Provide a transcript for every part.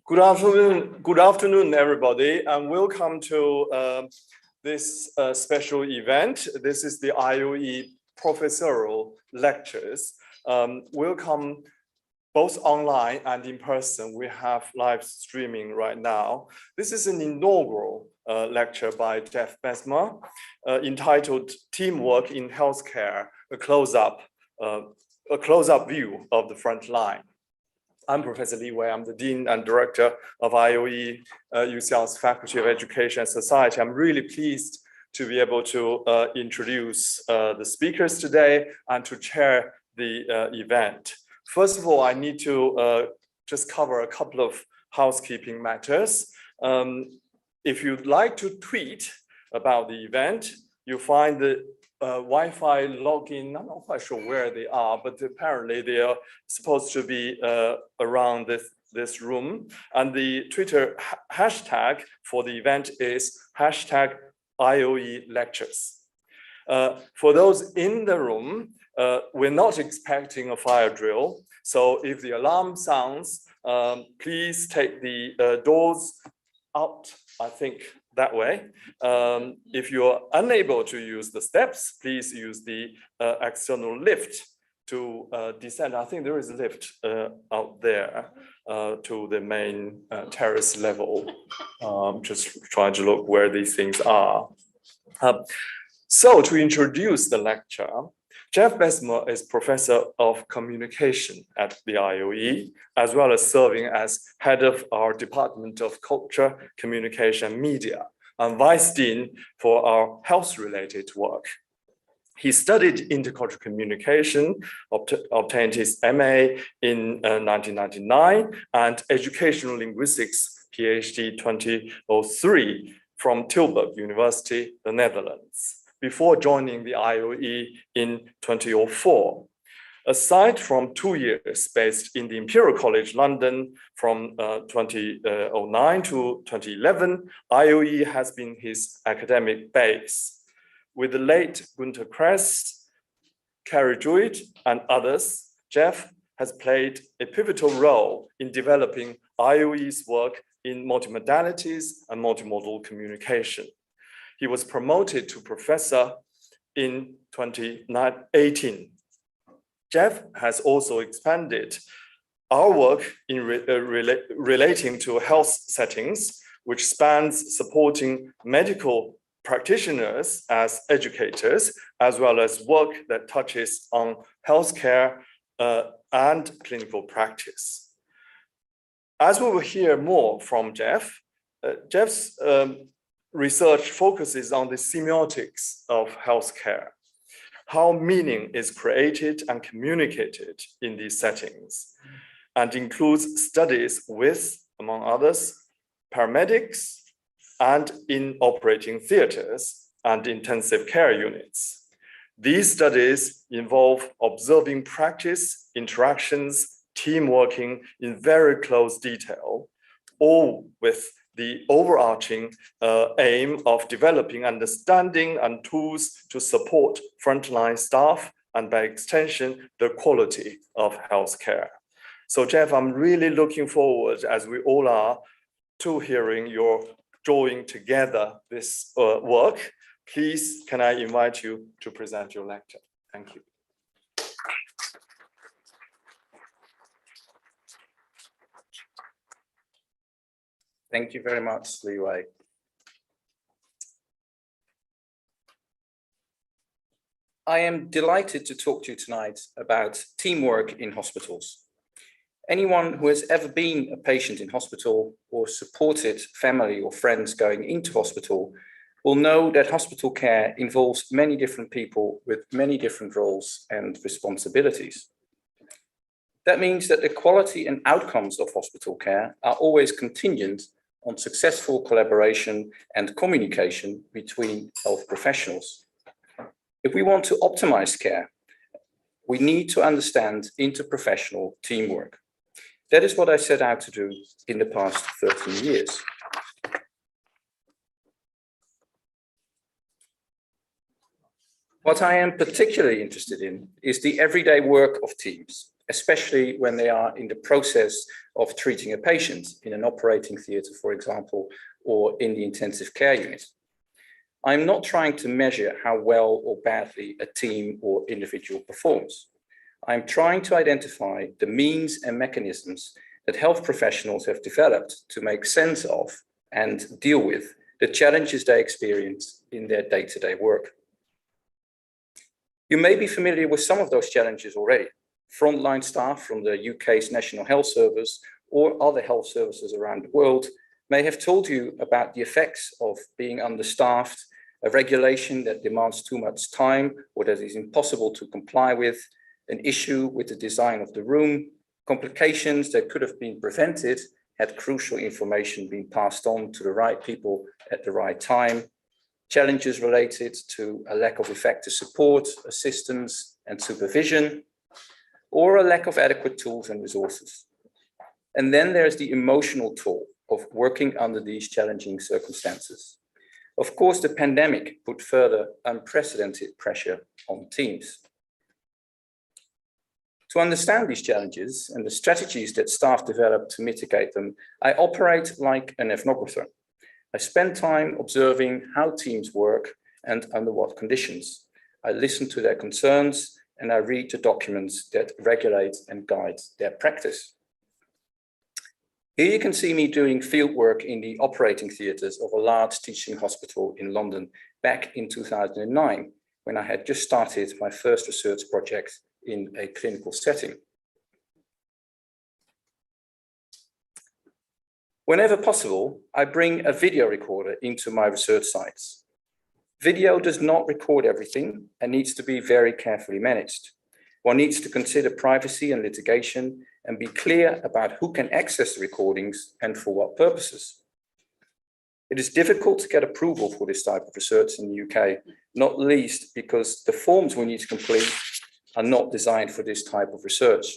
Good afternoon, everybody, and welcome to this special event. This is the IOE professorial lectures. Welcome both online and in person. We have live streaming right now. This is an inaugural lecture by Jeff Bessemer entitled "Teamwork in Healthcare: a close-up view of the front line." I'm Professor Li Wei. I'm the Dean and Director of IOE, UCL's Faculty of Education and Society. I'm really pleased to be able to introduce the speakers today and to chair the event. First of all, I need to just cover a couple of housekeeping matters. If you'd like to tweet about the event, you'll find the Wi-Fi login. I'm not quite sure where they are, but apparently they are supposed to be around this room. And the Twitter hashtag for the event is #IOE lectures. For those in the room, we're not expecting a fire drill. So if the alarm sounds, please take the doors out, I think, that way. If you're unable to use the steps, please use the external lift to descend. I think there is a lift out there to the main terrace level. Just trying to look where these things are. So to introduce the lecture, Jeff Bessemer is Professor of Communication at the IOE, as well as serving as head of our Department of Culture, Communication, and Media, and Vice Dean for our health-related work. He studied intercultural communication, obtained his MA in 1999, and educational linguistics, PhD 2003 from Tilburg University, the Netherlands, before joining the IOE in 2004. Aside from 2 years based in the Imperial College London from 2009 to 2011, IOE has been his academic base. With the late Gunter Kress, Carrie Jewett, and others, Jeff has played a pivotal role in developing IOE's work in multimodalities and multimodal communication. He was promoted to professor in 2018. Jeff has also expanded our work in relating to health settings, which spans supporting medical practitioners as educators, as well as work that touches on healthcare and clinical practice. As we will hear more from Jeff, Jeff's research focuses on the semiotics of healthcare, how meaning is created and communicated in these settings, and includes studies with, among others, paramedics and in operating theaters and intensive care units. These studies involve observing practice, interactions, team working in very close detail, all with the overarching aim of developing understanding and tools to support frontline staff and by extension, the quality of healthcare. So Jeff, I'm really looking forward, as we all are, to hearing your drawing together this work. Please, can I invite you to present your lecture? Thank you. Thank you very much, Li Wei. I am delighted to talk to you tonight about teamwork in hospitals. Anyone who has ever been a patient in hospital or supported family or friends going into hospital will know that hospital care involves many different people with many different roles and responsibilities. That means that the quality and outcomes of hospital care are always contingent on successful collaboration and communication between health professionals. If we want to optimize care, we need to understand interprofessional teamwork. That is what I set out to do in the past 13 years. What I am particularly interested in is the everyday work of teams, especially when they are in the process of treating a patient in an operating theatre, for example, or in the intensive care unit. I'm not trying to measure how well or badly a team or individual performs. I'm trying to identify the means and mechanisms that health professionals have developed to make sense of and deal with the challenges they experience in their day-to-day work. You may be familiar with some of those challenges already. Frontline staff from the UK's National Health Service or other health services around the world may have told you about the effects of being understaffed, a regulation that demands too much time or that is impossible to comply with, an issue with the design of the room, complications that could have been prevented had crucial information been passed on to the right people at the right time, challenges related to a lack of effective support, assistance, and supervision, or a lack of adequate tools and resources. And then there's the emotional toll of working under these challenging circumstances. Of course, the pandemic put further unprecedented pressure on teams. To understand these challenges and the strategies that staff develop to mitigate them, I operate like an ethnographer. I spend time observing how teams work and under what conditions. I listen to their concerns and I read the documents that regulate and guide their practice. Here you can see me doing field work in the operating theatres of a large teaching hospital in London back in 2009, when I had just started my first research project in a clinical setting. Whenever possible, I bring a video recorder into my research sites. Video does not record everything and needs to be very carefully managed. One needs to consider privacy and litigation and be clear about who can access the recordings and for what purposes. It is difficult to get approval for this type of research in the UK, not least because the forms we need to complete are not designed for this type of research.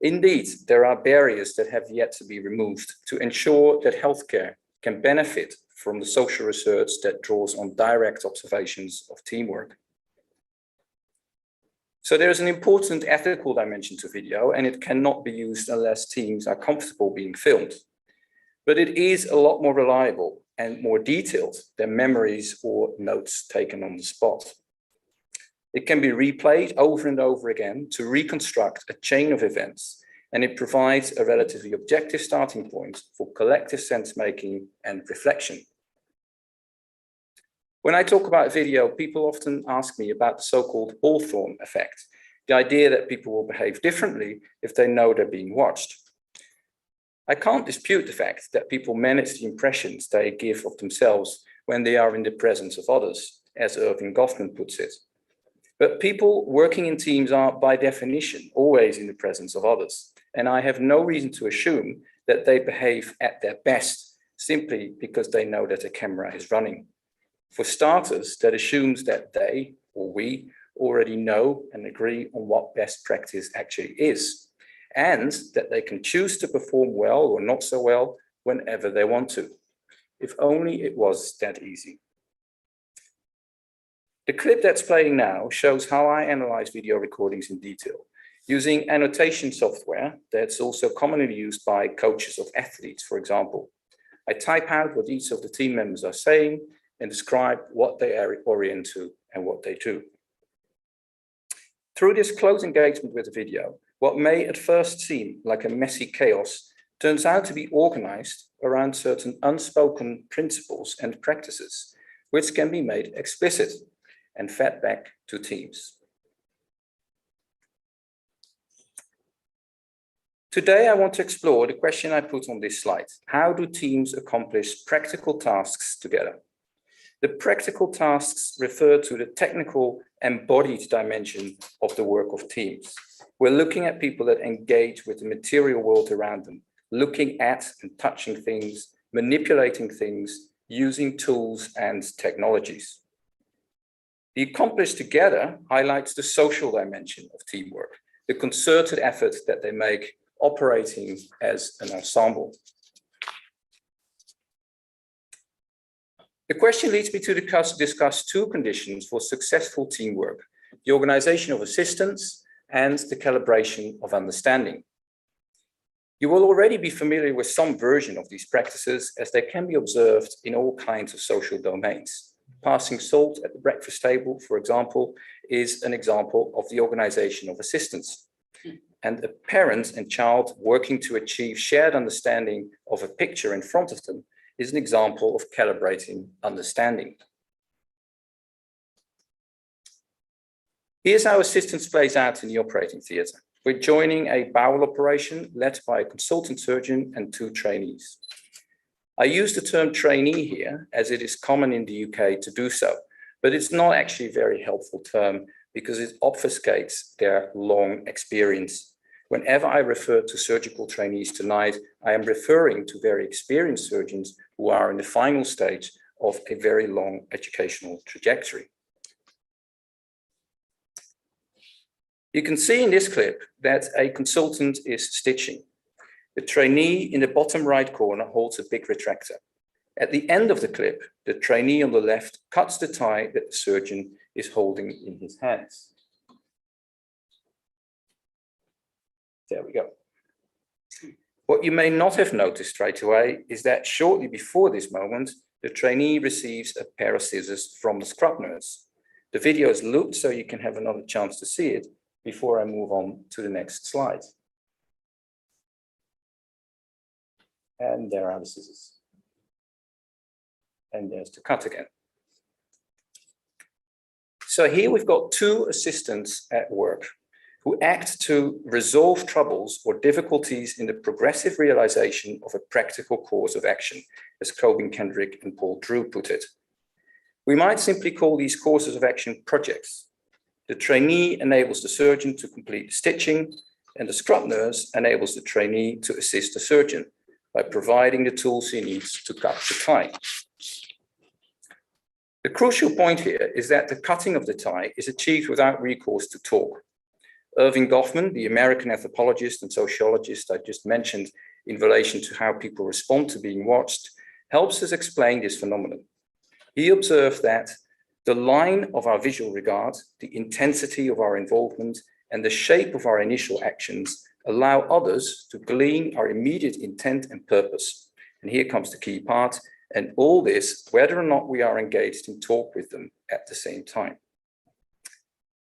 Indeed, there are barriers that have yet to be removed to ensure that healthcare can benefit from the social research that draws on direct observations of teamwork. So there is an important ethical dimension to video, and it cannot be used unless teams are comfortable being filmed. But it is a lot more reliable and more detailed than memories or notes taken on the spot. It can be replayed over and over again to reconstruct a chain of events, and it provides a relatively objective starting point for collective sense-making and reflection. When I talk about video, people often ask me about the so-called Hawthorne Effect, the idea that people will behave differently if they know they're being watched. I can't dispute the fact that people manage the impressions they give of themselves when they are in the presence of others, as Irving Goffman puts it. But people working in teams are, by definition, always in the presence of others. And I have no reason to assume that they behave at their best simply because they know that a camera is running. For starters, that assumes that they, or we, already know and agree on what best practice actually is, and that they can choose to perform well or not so well whenever they want to. If only it was that easy. The clip that's playing now shows how I analyze video recordings in detail, using annotation software that's also commonly used by coaches of athletes, for example. I type out what each of the team members are saying and describe what they orient to and what they do. Through this close engagement with the video, what may at first seem like a messy chaos turns out to be organized around certain unspoken principles and practices, which can be made explicit and fed back to teams. Today, I want to explore the question I put on this slide. How do teams accomplish practical tasks together? The practical tasks refer to the technical embodied dimension of the work of teams. We're looking at people that engage with the material world around them, looking at and touching things, manipulating things, using tools and technologies. The accomplished together highlights the social dimension of teamwork, the concerted effort that they make operating as an ensemble. The question leads me to discuss two conditions for successful teamwork: the organization of assistance and the calibration of understanding. You will already be familiar with some version of these practices, as they can be observed in all kinds of social domains. Passing salt at the breakfast table, for example, is an example of the organization of assistance. And a parent and child working to achieve shared understanding of a picture in front of them is an example of calibrating understanding. Here's how assistance plays out in the operating theatre. We're joining a bowel operation led by a consultant surgeon and 2 trainees. I use the term trainee here as it is common in the UK to do so, but it's not actually a very helpful term because it obfuscates their long experience. Whenever I refer to surgical trainees tonight, I am referring to very experienced surgeons who are in the final stage of a very long educational trajectory. You can see in this clip that a consultant is stitching. The trainee in the bottom right corner holds a big retractor. At the end of the clip, the trainee on the left cuts the tie that the surgeon is holding in his hands. There we go. What you may not have noticed straight away is that shortly before this moment, the trainee receives a pair of scissors from the scrub nurse. The video is looped so you can have another chance to see it before I move on to the next slide. And there are the scissors. And there's the cut again. So here we've got 2 assistants at work who act to resolve troubles or difficulties in the progressive realization of a practical course of action, as Cobin Kendrick and Paul Drew put it. We might simply call these courses of action projects. The trainee enables the surgeon to complete the stitching, and the scrub nurse enables the trainee to assist the surgeon by providing the tools he needs to cut the tie. The crucial point here is that the cutting of the tie is achieved without recourse to talk. Irving Goffman, the American anthropologist and sociologist I just mentioned in relation to how people respond to being watched, helps us explain this phenomenon. He observed that the line of our visual regard, the intensity of our involvement, and the shape of our initial actions allow others to glean our immediate intent and purpose. And here comes the key part, and all this, whether or not we are engaged in talk with them at the same time.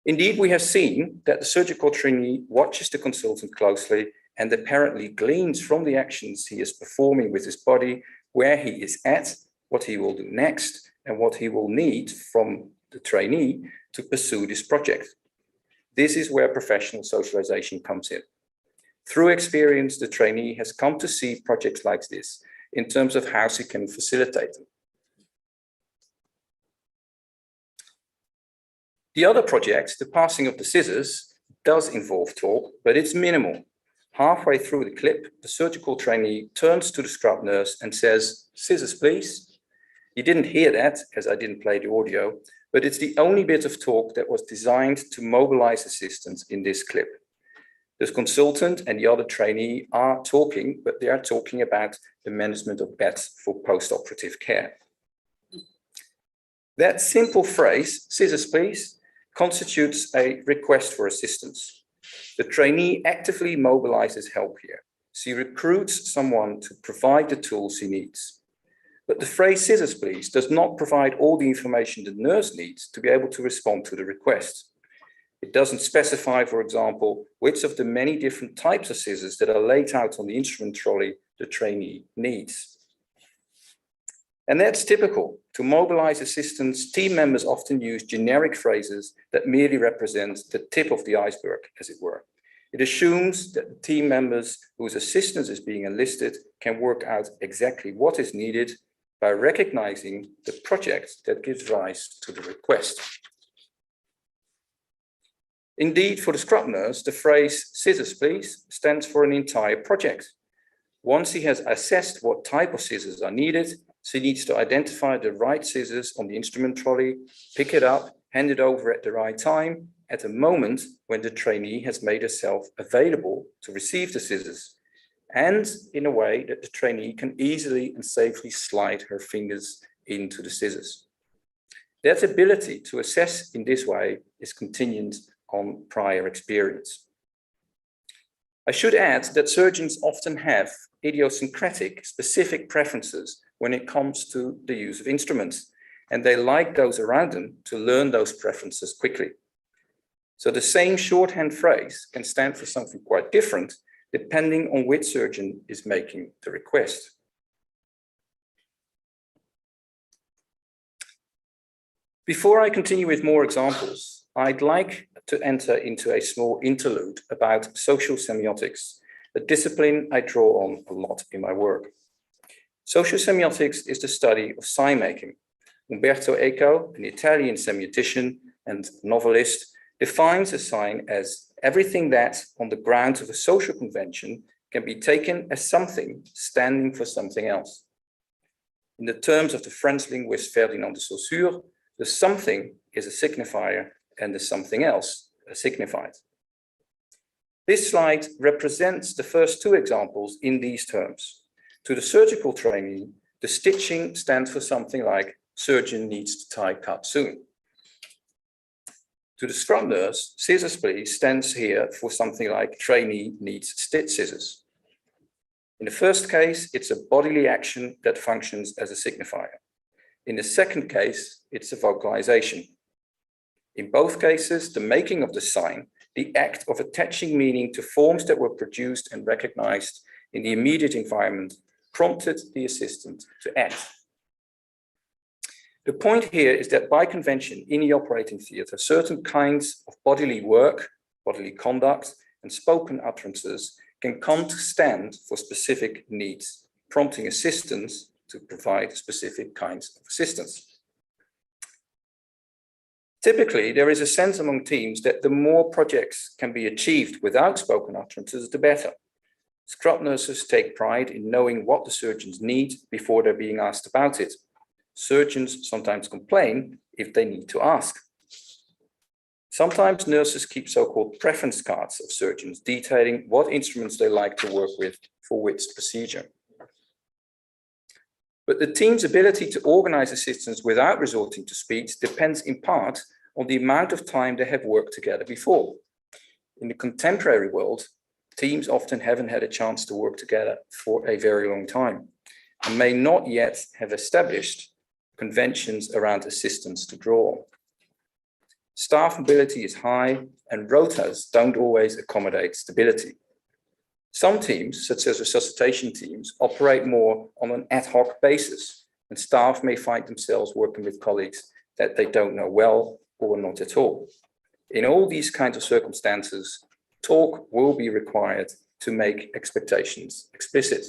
Indeed, we have seen that the surgical trainee watches the consultant closely and apparently gleans from the actions he is performing with his body where he is at, what he will do next, and what he will need from the trainee to pursue this project. This is where professional socialization comes in. Through experience, the trainee has come to see projects like this in terms of how he can facilitate them. The other project, the passing of the scissors, does involve talk, but it's minimal. Halfway through the clip, the surgical trainee turns to the scrub nurse and says, "Scissors, please." You didn't hear that, as I didn't play the audio, but it's the only bit of talk that was designed to mobilize assistance in this clip. The consultant and the other trainee are talking, but they are talking about the management of beds for post-operative care. That simple phrase, "Scissors, please," constitutes a request for assistance. The trainee actively mobilizes help here. She recruits someone to provide the tools he needs. But the phrase "scissors, please" does not provide all the information the nurse needs to be able to respond to the request. It doesn't specify, for example, which of the many different types of scissors that are laid out on the instrument trolley the trainee needs. And that's typical. To mobilize assistance, team members often use generic phrases that merely represent the tip of the iceberg, as it were. It assumes that the team members whose assistance is being enlisted can work out exactly what is needed by recognizing the project that gives rise to the request. Indeed, for the scrub nurse, the phrase "scissors, please" stands for an entire project. Once he has assessed what type of scissors are needed, she needs to identify the right scissors on the instrument trolley, pick it up, hand it over at the right time, at a moment when the trainee has made herself available to receive the scissors, and in a way that the trainee can easily and safely slide her fingers into the scissors. That ability to assess in this way is contingent on prior experience. I should add that surgeons often have idiosyncratic specific preferences when it comes to the use of instruments, and they like those around them to learn those preferences quickly. So the same shorthand phrase can stand for something quite different depending on which surgeon is making the request. Before I continue with more examples, I'd like to enter into a small interlude about social semiotics, a discipline I draw on a lot in my work. Social semiotics is the study of sign making. Umberto Eco, an Italian semiotician and novelist, defines a sign as everything that, on the grounds of a social convention, can be taken as something standing for something else. In the terms of the French linguist Ferdinand de Saussure, the something is a signifier and the something else a signified. This slide represents the first two examples in these terms. To the surgical trainee, the stitching stands for something like surgeon needs to tie cut soon. To the scrub nurse, scissors please stands here for something like trainee needs stitch scissors. In the first case, it's a bodily action that functions as a signifier. In the second case, it's a vocalization. In both cases, the making of the sign, the act of attaching meaning to forms that were produced and recognized in the immediate environment, prompted the assistant to act. The point here is that by convention in the operating theatre, certain kinds of bodily work, bodily conduct, and spoken utterances can come to stand for specific needs, prompting assistants to provide specific kinds of assistance. Typically, there is a sense among teams that the more projects can be achieved without spoken utterances, the better. Scrub nurses take pride in knowing what the surgeons need before they're being asked about it. Surgeons sometimes complain if they need to ask. Sometimes nurses keep so-called preference cards of surgeons detailing what instruments they like to work with for which procedure. But the team's ability to organize assistance without resorting to speech depends in part on the amount of time they have worked together before. In the contemporary world, teams often haven't had a chance to work together for a very long time and may not yet have established conventions around assistance to draw on. Staff mobility is high and rotas don't always accommodate stability. Some teams, such as resuscitation teams, operate more on an ad hoc basis, and staff may find themselves working with colleagues that they don't know well or not at all. In all these kinds of circumstances, talk will be required to make expectations explicit.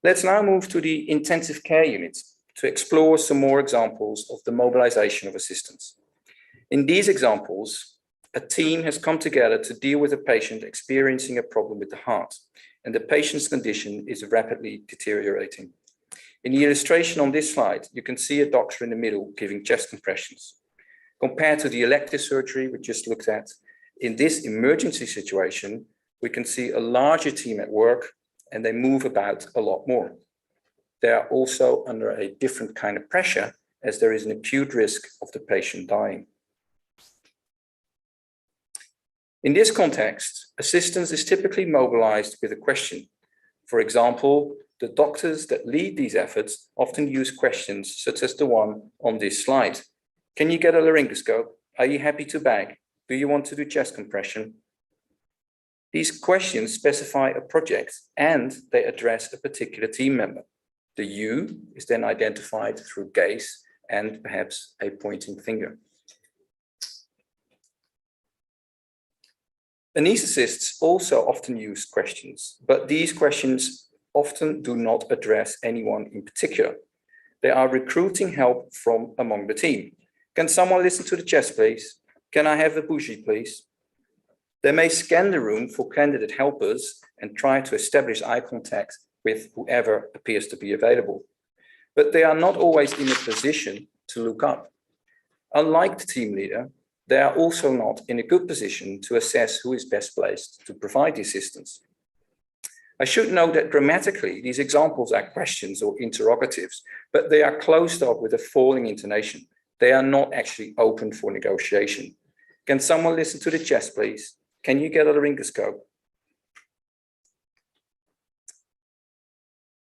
Let's now move to the intensive care units to explore some more examples of the mobilization of assistance. In these examples, a team has come together to deal with a patient experiencing a problem with the heart, and the patient's condition is rapidly deteriorating. In the illustration on this slide, you can see a doctor in the middle giving chest compressions. Compared to the elective surgery we just looked at, in this emergency situation, we can see a larger team at work, and they move about a lot more. They are also under a different kind of pressure, as there is an acute risk of the patient dying. In this context, assistance is typically mobilized with a question. For example, the doctors that lead these efforts often use questions such as the one on this slide. Can you get a laryngoscope? Are you happy to bag? Do you want to do chest compression? These questions specify a project and they address a particular team member. The you is then identified through gaze and perhaps a pointing finger. Anesthetists also often use questions, but these questions often do not address anyone in particular. They are recruiting help from among the team. Can someone listen to the chest, please? Can I have a bougie, please? They may scan the room for candidate helpers and try to establish eye contact with whoever appears to be available. But they are not always in a position to look up. Unlike the team leader, they are also not in a good position to assess who is best placed to provide the assistance. I should note that grammatically, these examples are questions or interrogatives, but they are closed up with a falling intonation. They are not actually open for negotiation. Can someone listen to the chest, please? Can you get a laryngoscope?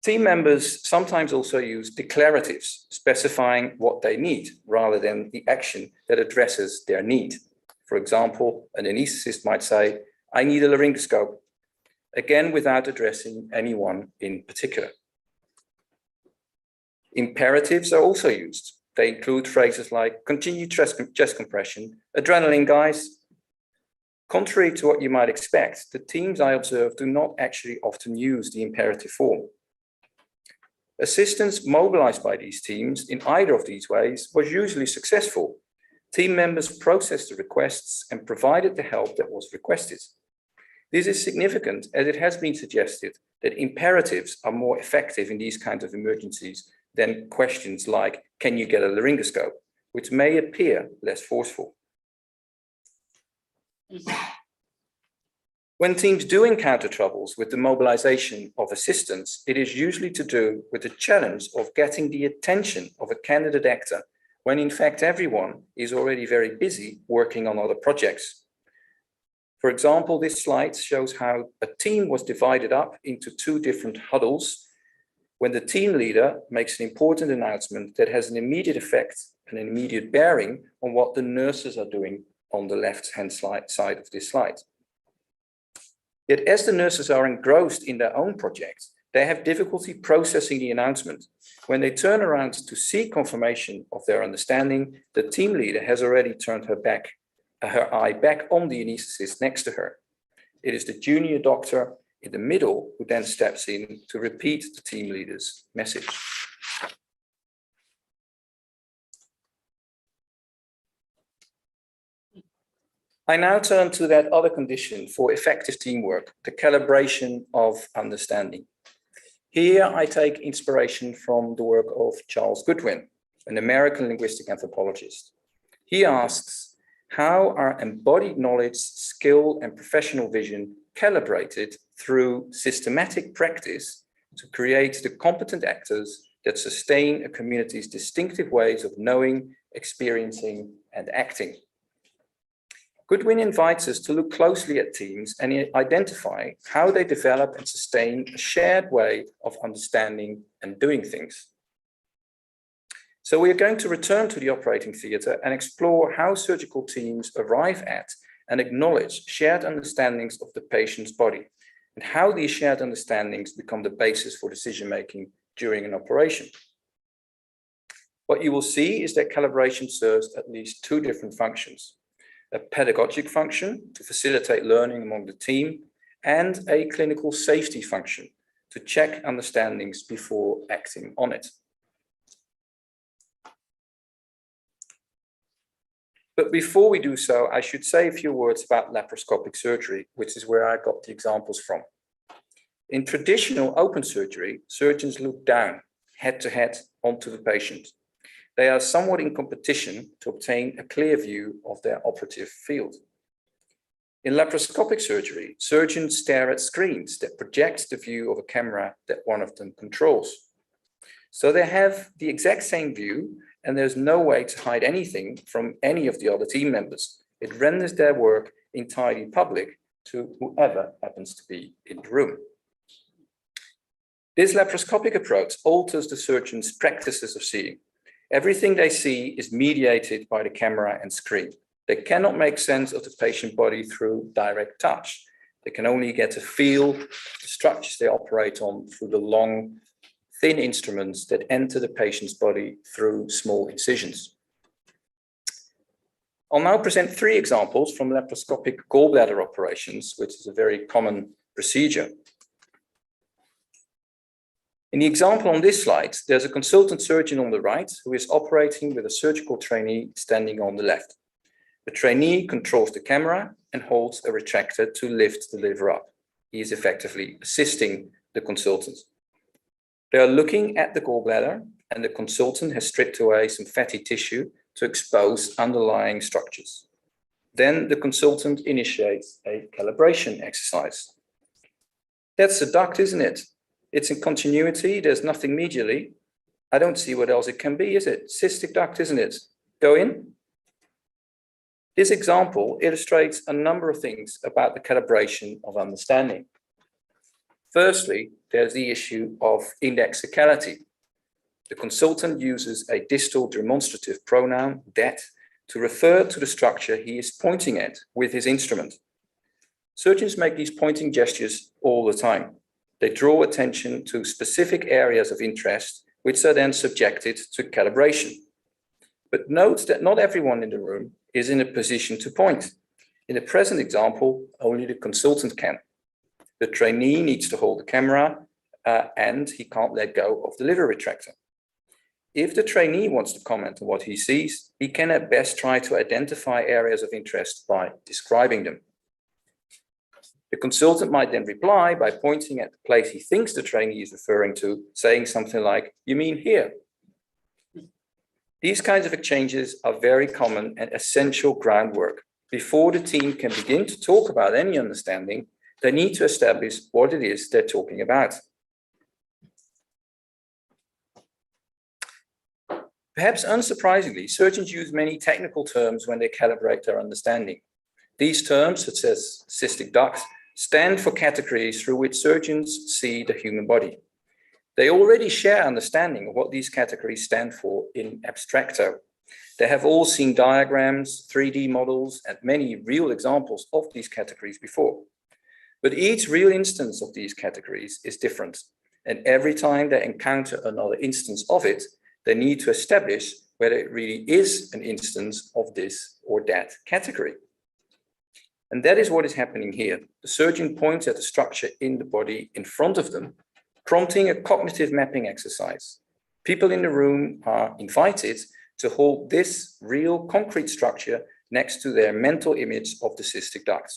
Team members sometimes also use declaratives, specifying what they need rather than the action that addresses their need. For example, an anesthetist might say, I need a laryngoscope, again, without addressing anyone in particular. Imperatives are also used. They include phrases like continued chest compression, adrenaline, guys. Contrary to what you might expect, the teams I observe do not actually often use the imperative form. Assistance mobilized by these teams in either of these ways was usually successful. Team members processed the requests and provided the help that was requested. This is significant as it has been suggested that imperatives are more effective in these kinds of emergencies than questions like, can you get a laryngoscope, which may appear less forceful. When teams do encounter troubles with the mobilization of assistants, it is usually to do with the challenge of getting the attention of a candidate actor, when in fact everyone is already very busy working on other projects. For example, this slide shows how a team was divided up into two different huddles when the team leader makes an important announcement that has an immediate effect and an immediate bearing on what the nurses are doing on the left-hand side of this slide. Yet as the nurses are engrossed in their own projects, they have difficulty processing the announcement. When they turn around to seek confirmation of their understanding, the team leader has already turned her eye back on the anesthetist next to her. It is the junior doctor in the middle who then steps in to repeat the team leader's message. I now turn to that other condition for effective teamwork, the calibration of understanding. Here I take inspiration from the work of Charles Goodwin, an American linguistic anthropologist. He asks, how are embodied knowledge, skill, and professional vision calibrated through systematic practice to create the competent actors that sustain a community's distinctive ways of knowing, experiencing, and acting? Goodwin invites us to look closely at teams and identify how they develop and sustain a shared way of understanding and doing things. So we are going to return to the operating theatre and explore how surgical teams arrive at and acknowledge shared understandings of the patient's body, and how these shared understandings become the basis for decision-making during an operation. What you will see is that calibration serves at least two different functions: a pedagogic function to facilitate learning among the team, and a clinical safety function to check understandings before acting on it. But before we do so, I should say a few words about laparoscopic surgery, which is where I got the examples from. In traditional open surgery, surgeons look down, head to head, onto the patient. They are somewhat in competition to obtain a clear view of their operative field. In laparoscopic surgery, surgeons stare at screens that project the view of a camera that one of them controls. So they have the exact same view, and there's no way to hide anything from any of the other team members. It renders their work entirely public to whoever happens to be in the room. This laparoscopic approach alters the surgeon's practices of seeing. Everything they see is mediated by the camera and screen. They cannot make sense of the patient body through direct touch. They can only get a feel of the structures they operate on through the long, thin instruments that enter the patient's body through small incisions. I'll now present three examples from laparoscopic gallbladder operations, which is a very common procedure. In the example on this slide, there's a consultant surgeon on the right who is operating with a surgical trainee standing on the left. The trainee controls the camera and holds a retractor to lift the liver up. He is effectively assisting the consultant. They are looking at the gallbladder, and the consultant has stripped away some fatty tissue to expose underlying structures. Then the consultant initiates a calibration exercise. That's the duct, isn't it? It's in continuity, there's nothing medially. I don't see what else it can be, is it? Cystic duct, isn't it? Go in. This example illustrates a number of things about the calibration of understanding. Firstly, there's the issue of indexicality. The consultant uses a distal demonstrative pronoun, that, to refer to the structure he is pointing at with his instrument. Surgeons make these pointing gestures all the time. They draw attention to specific areas of interest, which are then subjected to calibration. But note that not everyone in the room is in a position to point. In the present example, only the consultant can. The trainee needs to hold the camera and he can't let go of the liver retractor. If the trainee wants to comment on what he sees, he can at best try to identify areas of interest by describing them. The consultant might then reply by pointing at the place he thinks the trainee is referring to, saying something like, "You mean here?" These kinds of exchanges are very common and essential groundwork. Before the team can begin to talk about any understanding, they need to establish what it is they're talking about. Perhaps unsurprisingly, surgeons use many technical terms when they calibrate their understanding. These terms, such as cystic duct, stand for categories through which surgeons see the human body. They already share understanding of what these categories stand for in abstracto. They have all seen diagrams, 3D models, and many real examples of these categories before. But each real instance of these categories is different. And every time they encounter another instance of it, they need to establish whether it really is an instance of this or that category. And that is what is happening here. The surgeon points at the structure in the body in front of them, prompting a cognitive mapping exercise. People in the room are invited to hold this real concrete structure next to their mental image of the cystic duct,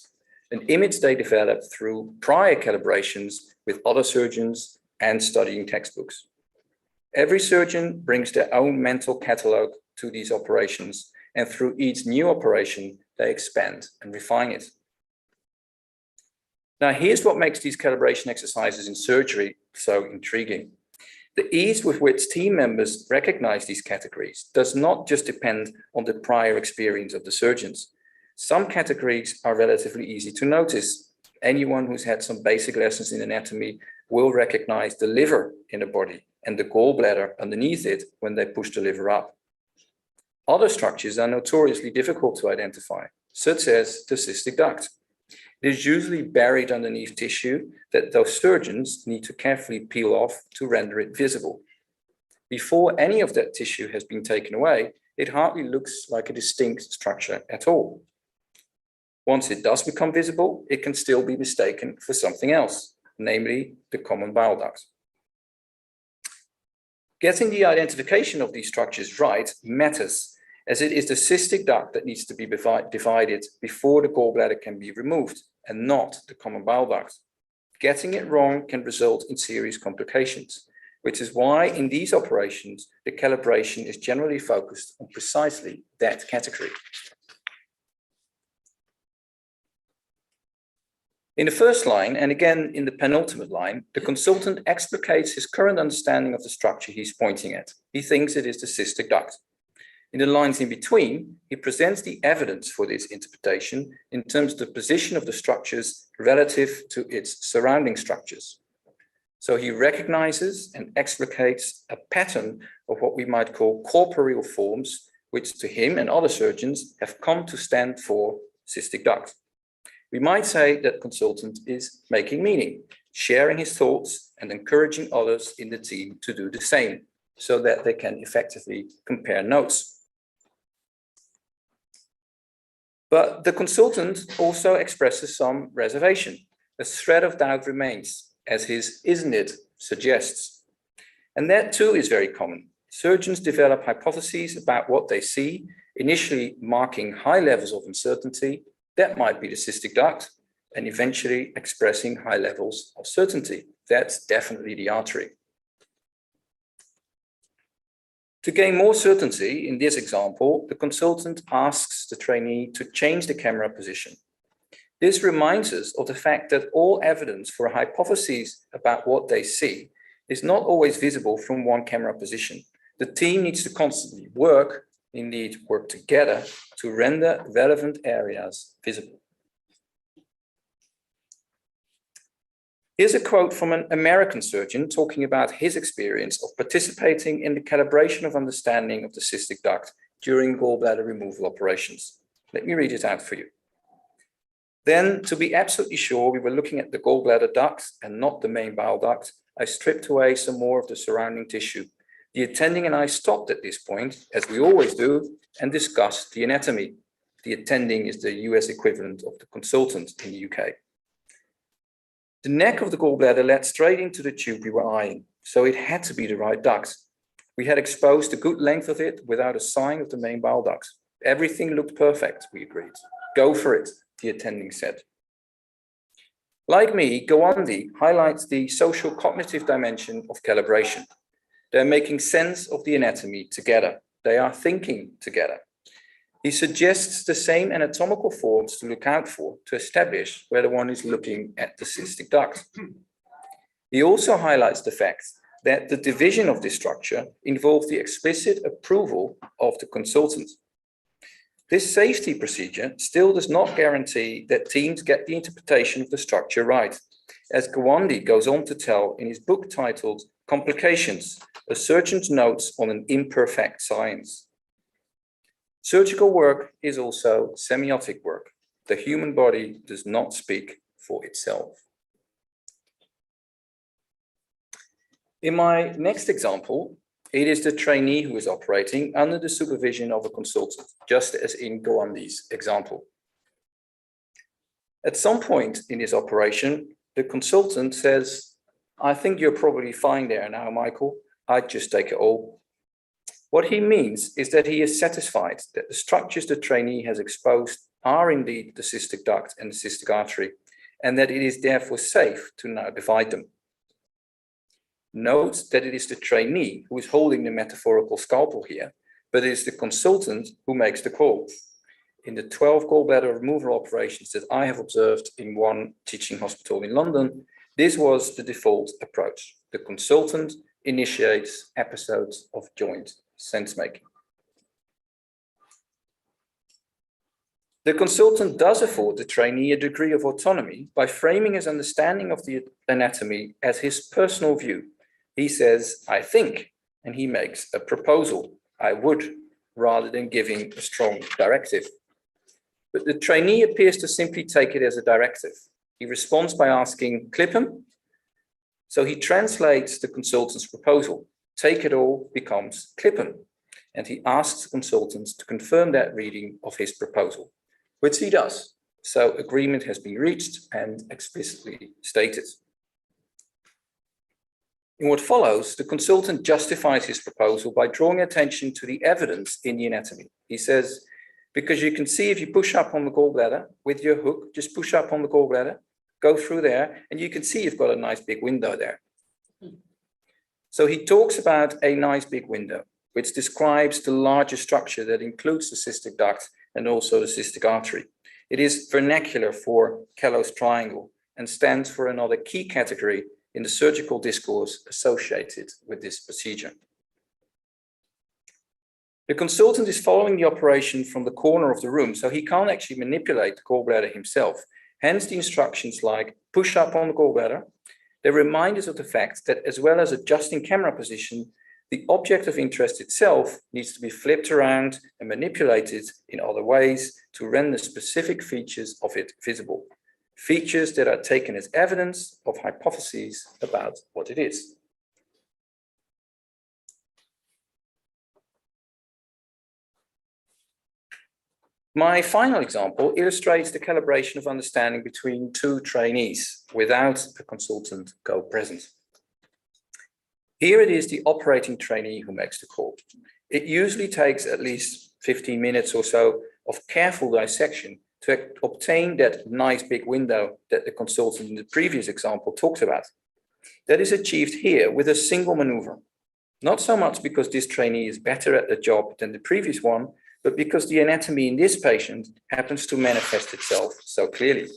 an image they developed through prior calibrations with other surgeons and studying textbooks. Every surgeon brings their own mental catalog to these operations, and through each new operation, they expand and refine it. Now, here's what makes these calibration exercises in surgery so intriguing. The ease with which team members recognize these categories does not just depend on the prior experience of the surgeons. Some categories are relatively easy to notice. Anyone who's had some basic lessons in anatomy will recognize the liver in the body and the gallbladder underneath it when they push the liver up. Other structures are notoriously difficult to identify, such as the cystic duct. It is usually buried underneath tissue that those surgeons need to carefully peel off to render it visible. Before any of that tissue has been taken away, it hardly looks like a distinct structure at all. Once it does become visible, it can still be mistaken for something else, namely the common bile duct. Getting the identification of these structures right matters, as it is the cystic duct that needs to be divided before the gallbladder can be removed, and not the common bile duct. Getting it wrong can result in serious complications, which is why in these operations, the calibration is generally focused on precisely that category. In the first line, and again in the penultimate line, the consultant explicates his current understanding of the structure he's pointing at. He thinks it is the cystic duct. In the lines in between, he presents the evidence for this interpretation in terms of the position of the structures relative to its surrounding structures. So he recognizes and explicates a pattern of what we might call corporeal forms, which to him and other surgeons have come to stand for cystic duct. We might say that consultant is making meaning, sharing his thoughts and encouraging others in the team to do the same so that they can effectively compare notes. But the consultant also expresses some reservation. A thread of doubt remains, as his "isn't it" suggests. And that too is very common. Surgeons develop hypotheses about what they see, initially marking high levels of uncertainty. That might be the cystic duct, and eventually expressing high levels of certainty. That's definitely the artery. To gain more certainty, in this example, the consultant asks the trainee to change the camera position. This reminds us of the fact that all evidence for a hypothesis about what they see is not always visible from one camera position. The team needs to constantly work together to render relevant areas visible. Here's a quote from an American surgeon talking about his experience of participating in the calibration of understanding of the cystic duct during gallbladder removal operations. Let me read it out for you. Then, to be absolutely sure we were looking at the gallbladder duct and not the main bile duct, I stripped away some more of the surrounding tissue. The attending and I stopped at this point, as we always do, and discussed the anatomy. The attending is the US equivalent of the consultant in the UK. The neck of the gallbladder led straight into the tube we were eyeing, so it had to be the right duct. We had exposed a good length of it without a sign of the main bile duct. Everything looked perfect, we agreed. Go for it, the attending said. Like me, Gawande highlights the social cognitive dimension of calibration. They're making sense of the anatomy together. They are thinking together. He suggests the same anatomical forms to look out for to establish whether one is looking at the cystic duct. He also highlights the fact that the division of this structure involves the explicit approval of the consultant. This safety procedure still does not guarantee that teams get the interpretation of the structure right, as Gawande goes on to tell in his book titled Complications, a Surgeon's Notes on an Imperfect Science. Surgical work is also semiotic work. The human body does not speak for itself. In my next example, it is the trainee who is operating under the supervision of a consultant, just as in Gawande's example. At some point in this operation, the consultant says, "I think you're probably fine there now, Michael. I'd just take it all." What he means is that he is satisfied that the structures the trainee has exposed are indeed the cystic duct and the cystic artery, and that it is therefore safe to now divide them. Note that it is the trainee who is holding the metaphorical scalpel here, but it is the consultant who makes the call. In the 12 gallbladder removal operations that I have observed in one teaching hospital in London, this was the default approach. The consultant initiates episodes of joint sense-making. The consultant does afford the trainee a degree of autonomy by framing his understanding of the anatomy as his personal view. He says, "I think," and he makes a proposal, "I would," rather than giving a strong directive. But the trainee appears to simply take it as a directive. He responds by asking, "Clip him?" So he translates the consultant's proposal. "Take it all" becomes "clip him." And he asks the consultant to confirm that reading of his proposal, which he does. So agreement has been reached and explicitly stated. In what follows, the consultant justifies his proposal by drawing attention to the evidence in the anatomy. He says, "Because you can see if you push up on the gallbladder with your hook, just push up on the gallbladder, go through there, and you can see you've got a nice big window there." So he talks about a nice big window, which describes the larger structure that includes the cystic duct and also the cystic artery. It is vernacular for Callow's triangle and stands for another key category in the surgical discourse associated with this procedure. The consultant is following the operation from the corner of the room, so he can't actually manipulate the gallbladder himself. Hence the instructions like push up on the gallbladder. They remind us of the fact that as well as adjusting camera position, the object of interest itself needs to be flipped around and manipulated in other ways to render specific features of it visible. Features that are taken as evidence of hypotheses about what it is. My final example illustrates the calibration of understanding between two trainees without a consultant co-present. Here it is the operating trainee who makes the call. It usually takes at least 15 minutes or so of careful dissection to obtain that nice big window that the consultant in the previous example talks about. That is achieved here with a single maneuver. Not so much because this trainee is better at the job than the previous one, but because the anatomy in this patient happens to manifest itself so clearly.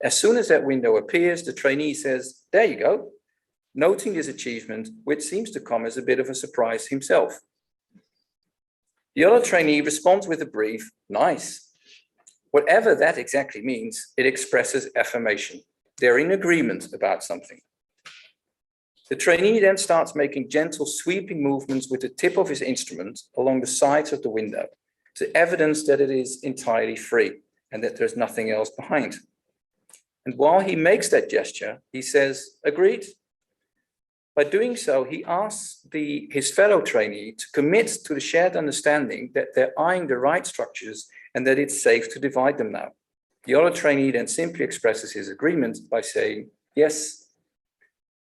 As soon as that window appears, the trainee says, "There you go," noting this achievement, which seems to come as a bit of a surprise himself. The other trainee responds with a brief, "Nice." Whatever that exactly means, it expresses affirmation. They're in agreement about something. The trainee then starts making gentle sweeping movements with the tip of his instrument along the sides of the window to evidence that it is entirely free and that there's nothing else behind. And while he makes that gesture, he says, "Agreed." By doing so, he asks his fellow trainee to commit to the shared understanding that they're eyeing the right structures and that it's safe to divide them now. The other trainee then simply expresses his agreement by saying, "Yes."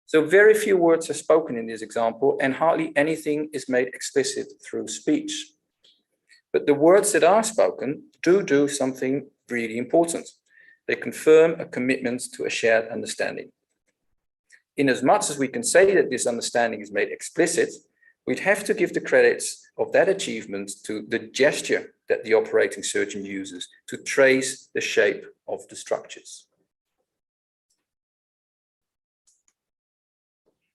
So very few words are spoken in this example, and hardly anything is made explicit through speech. But the words that are spoken do something really important. They confirm a commitment to a shared understanding. In as much as we can say that this understanding is made explicit, we'd have to give the credits of that achievement to the gesture that the operating surgeon uses to trace the shape of the structures.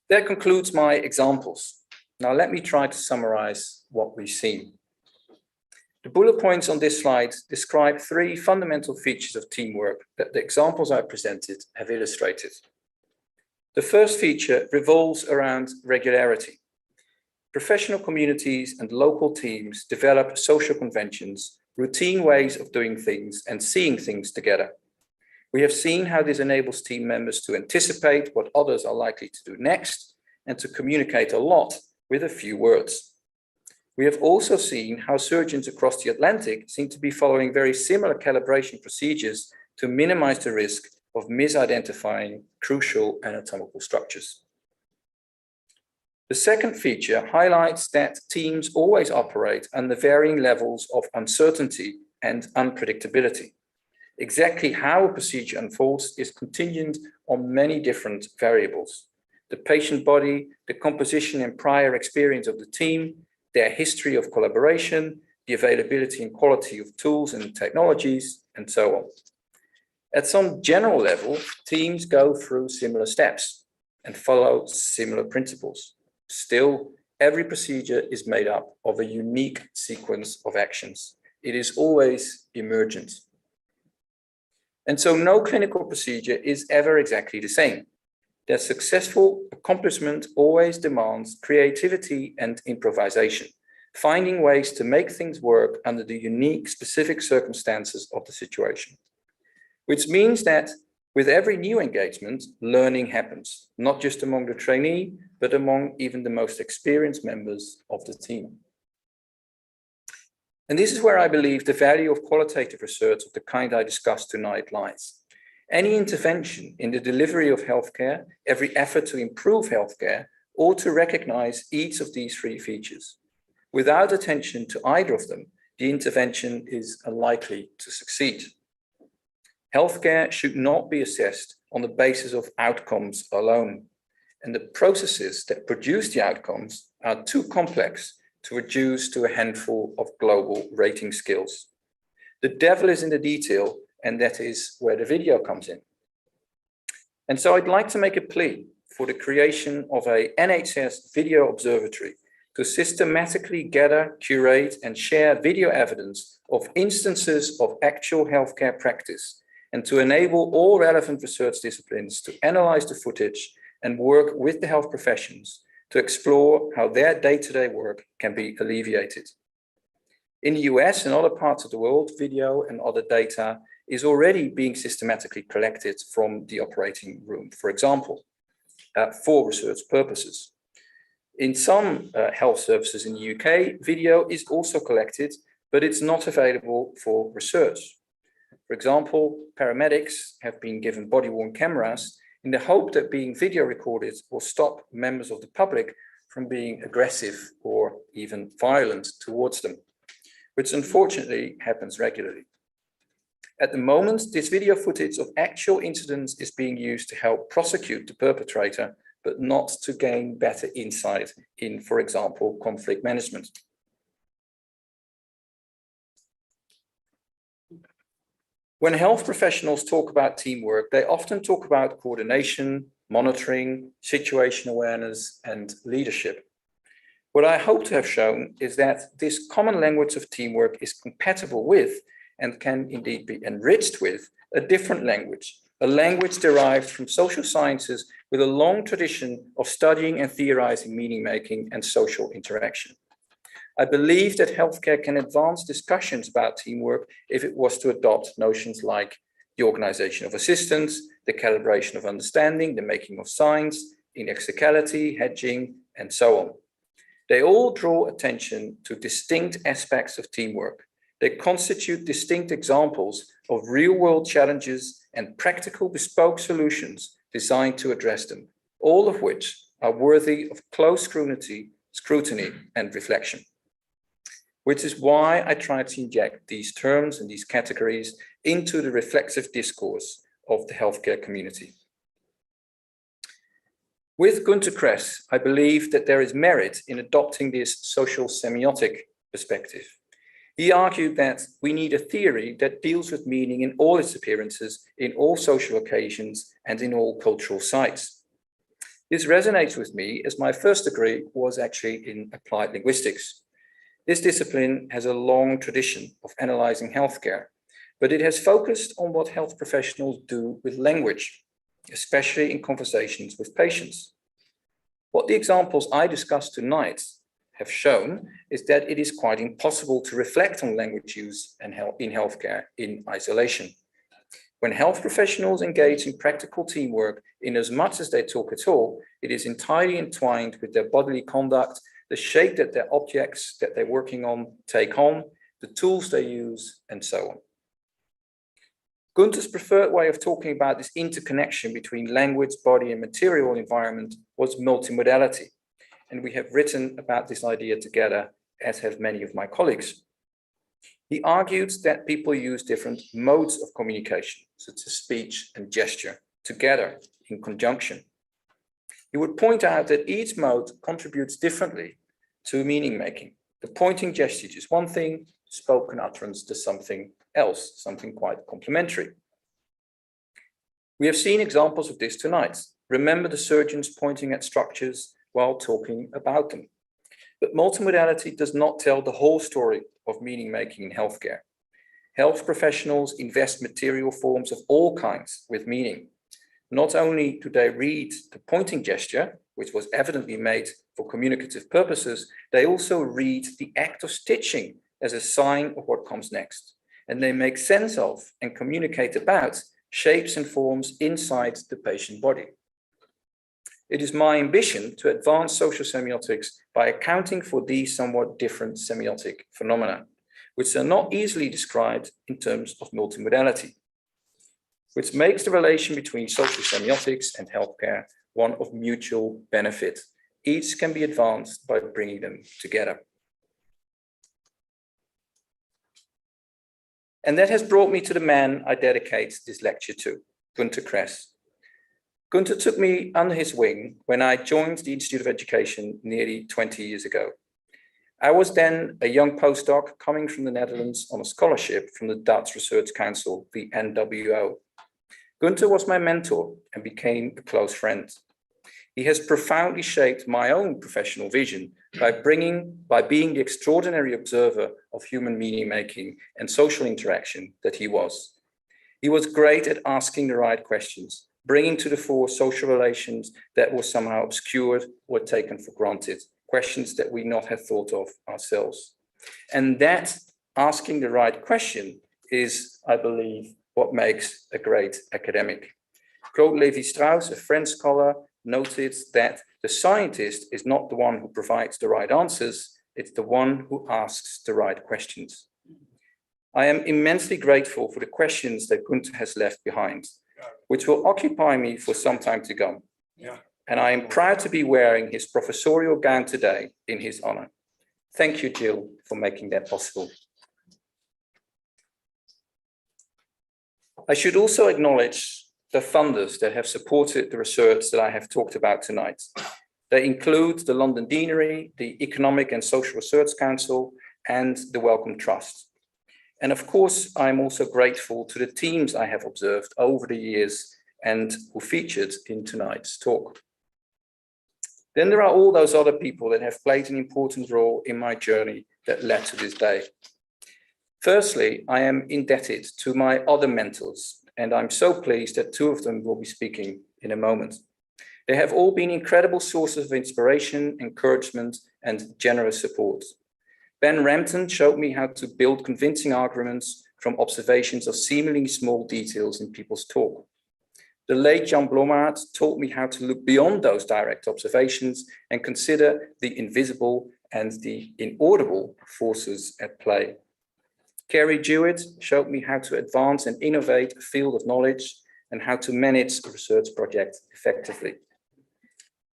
That concludes my examples. Now let me try to summarize what we've seen. The bullet points on this slide describe three fundamental features of teamwork that the examples I presented have illustrated. The first feature revolves around regularity. Professional communities and local teams develop social conventions, routine ways of doing things and seeing things together. We have seen how this enables team members to anticipate what others are likely to do next and to communicate a lot with a few words. We have also seen how surgeons across the Atlantic seem to be following very similar calibration procedures to minimize the risk of misidentifying crucial anatomical structures. The second feature highlights that teams always operate under varying levels of uncertainty and unpredictability. Exactly how a procedure unfolds is contingent on many different variables: the patient body, the composition and prior experience of the team, their history of collaboration, the availability and quality of tools and technologies, and so on. At some general level, teams go through similar steps and follow similar principles. Still, every procedure is made up of a unique sequence of actions. It is always emergent. And so no clinical procedure is ever exactly the same. Their successful accomplishment always demands creativity and improvisation, finding ways to make things work under the unique specific circumstances of the situation. Which means that with every new engagement, learning happens, not just among the trainee, but among even the most experienced members of the team. And this is where I believe the value of qualitative research of the kind I discussed tonight lies. Any intervention in the delivery of healthcare, every effort to improve healthcare, ought to recognize each of these three features. Without attention to either of them, the intervention is unlikely to succeed. Healthcare should not be assessed on the basis of outcomes alone, and the processes that produce the outcomes are too complex to reduce to a handful of global rating skills. The devil is in the detail, and that is where the video comes in. And so I'd like to make a plea for the creation of a NHS video observatory to systematically gather, curate, and share video evidence of instances of actual healthcare practice, and to enable all relevant research disciplines to analyze the footage and work with the health professions to explore how their day-to-day work can be alleviated. In the US and other parts of the world, video and other data is already being systematically collected from the operating room, for example, for research purposes. In some health services in the UK, video is also collected, but it's not available for research. For example, paramedics have been given body-worn cameras in the hope that being video recorded will stop members of the public from being aggressive or even violent towards them, which unfortunately happens regularly. At the moment, this video footage of actual incidents is being used to help prosecute the perpetrator, but not to gain better insight in, for example, conflict management. When health professionals talk about teamwork, they often talk about coordination, monitoring, situation awareness, and leadership. What I hope to have shown is that this common language of teamwork is compatible with and can indeed be enriched with a different language, a language derived from social sciences with a long tradition of studying and theorizing meaning making and social interaction. I believe that healthcare can advance discussions about teamwork if it was to adopt notions like the organization of assistance, the calibration of understanding, the making of signs, inextricality, hedging, and so on. They all draw attention to distinct aspects of teamwork. They constitute distinct examples of real-world challenges and practical bespoke solutions designed to address them, all of which are worthy of close scrutiny and reflection. Which is why I try to inject these terms and these categories into the reflexive discourse of the healthcare community. With Günter Kress, I believe that there is merit in adopting this social semiotic perspective. He argued that we need a theory that deals with meaning in all its appearances, in all social occasions, and in all cultural sites. This resonates with me as my first degree was actually in applied linguistics. This discipline has a long tradition of analyzing healthcare, but it has focused on what health professionals do with language, especially in conversations with patients. What the examples I discussed tonight have shown is that it is quite impossible to reflect on language use in healthcare in isolation. When health professionals engage in practical teamwork, in as much as they talk at all, it is entirely entwined with their bodily conduct, the shape that their objects that they're working on take on, the tools they use, and so on. Günter's preferred way of talking about this interconnection between language, body, and material environment was multi-modality. And we have written about this idea together, as have many of my colleagues. He argued that people use different modes of communication, such as speech and gesture, together in conjunction. He would point out that each mode contributes differently to meaning making. The pointing gesture is one thing, spoken utterance to something else, something quite complementary. We have seen examples of this tonight. Remember the surgeons pointing at structures while talking about them. But multimodality does not tell the whole story of meaning making in healthcare. Health professionals invest material forms of all kinds with meaning. Not only do they read the pointing gesture, which was evidently made for communicative purposes, they also read the act of stitching as a sign of what comes next. And they make sense of and communicate about shapes and forms inside the patient body. It is my ambition to advance social semiotics by accounting for these somewhat different semiotic phenomena, which are not easily described in terms of multimodality, which makes the relation between social semiotics and healthcare one of mutual benefit. Each can be advanced by bringing them together. And that has brought me to the man I dedicate this lecture to, Günter Kress. Günter took me under his wing when I joined the Institute of Education nearly 20 years ago. I was then a young postdoc coming from the Netherlands on a scholarship from the Dutch Research Council, the NWO. Günter was my mentor and became a close friend. He has profoundly shaped my own professional vision by being the extraordinary observer of human meaning making and social interaction that he was. He was great at asking the right questions, bringing to the fore social relations that were somehow obscured or taken for granted, questions that we not have thought of ourselves. And that asking the right question is, I believe, what makes a great academic. Claude Lévi-Strauss, a French scholar, noted that the scientist is not the one who provides the right answers, it's the one who asks the right questions. I am immensely grateful for the questions that Günter has left behind, which will occupy me for some time to come. And I am proud to be wearing his professorial gown today in his honor. Thank you, Jill, for making that possible. I should also acknowledge the funders that have supported the research that I have talked about tonight. They include the London Deanery, the Economic and Social Research Council, and the Wellcome Trust. And of course, I'm also grateful to the teams I have observed over the years and who featured in tonight's talk. Then there are all those other people that have played an important role in my journey that led to this day. Firstly, I am indebted to my other mentors, and I'm so pleased that two of them will be speaking in a moment. They have all been incredible sources of inspiration, encouragement, and generous support. Ben Rampton showed me how to build convincing arguments from observations of seemingly small details in people's talk. The late Jan Blommaert taught me how to look beyond those direct observations and consider the invisible and the inaudible forces at play. Kerry Jewett showed me how to advance and innovate a field of knowledge and how to manage a research project effectively.